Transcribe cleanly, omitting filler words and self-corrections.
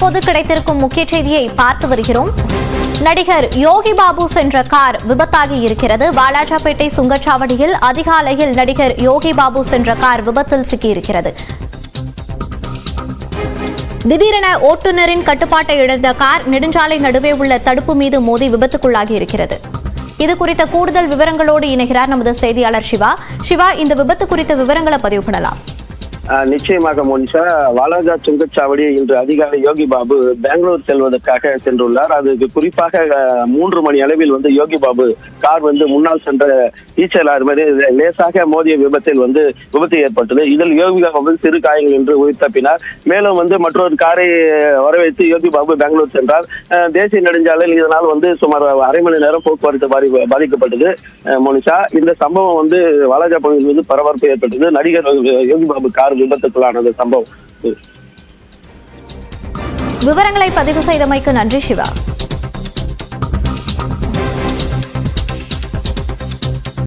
தற்போது கிடைத்திருக்கும் முக்கிய செய்தியை பார்த்து வருகிறோம். நடிகர் யோகி பாபு சென்ற கார் விபத்தாகி இருக்கிறது. வாலாஜாபேட்டை சுங்கச்சாவடியில் அதிகாலையில் நடிகர் யோகி பாபு சென்ற கார் விபத்தில் சிக்கியிருக்கிறது. திடீரென ஓட்டுநரின் கட்டுப்பாட்டை இழந்த கார் நெடுஞ்சாலை நடுவே உள்ள தடுப்பு மீது மோதி விபத்துக்குள்ளாகி இருக்கிறது. இது குறித்த கூடுதல் விவரங்களோடு இணைகிறார் நமது செய்தியாளர் சிவா. சிவா, இந்த விபத்து குறித்த விவரங்களை பதிவு பண்ணலாம். நிச்சயமாக மோனிஷா, வாலாஜா சுங்கச்சாவடி இன்று அதிகாலை யோகி பாபு பெங்களூர் செல்வதற்காக சென்றுள்ளார். அதுக்கு குறிப்பாக 3 மணி அளவில் யோகி பாபு கார் முன்னால் சென்ற ஈச்சலார் மாதிரி லேசாக மோதிய விபத்தில் விபத்து ஏற்பட்டது. இதில் யோகி பாபு சிறு காயங்கள் என்று உயிர் தப்பினார். மேலும் மற்றொரு காரை வரவைத்து யோகி பாபு பெங்களூர் சென்றார். தேசிய நெடுஞ்சாலையில் இதனால் சுமார் அரை மணி நேரம் போக்குவரத்து பாதிக்கப்பட்டது. மோனிஷா, இந்த சம்பவம் வாலாஜா பகுதியில் பரபரப்பு ஏற்பட்டது. நடிகர் யோகி பாபு கார் விபத்துக்குள்ளானது சம்பவம். விவரங்களை பதிவு செய்தமைக்கு நன்றி சிவா.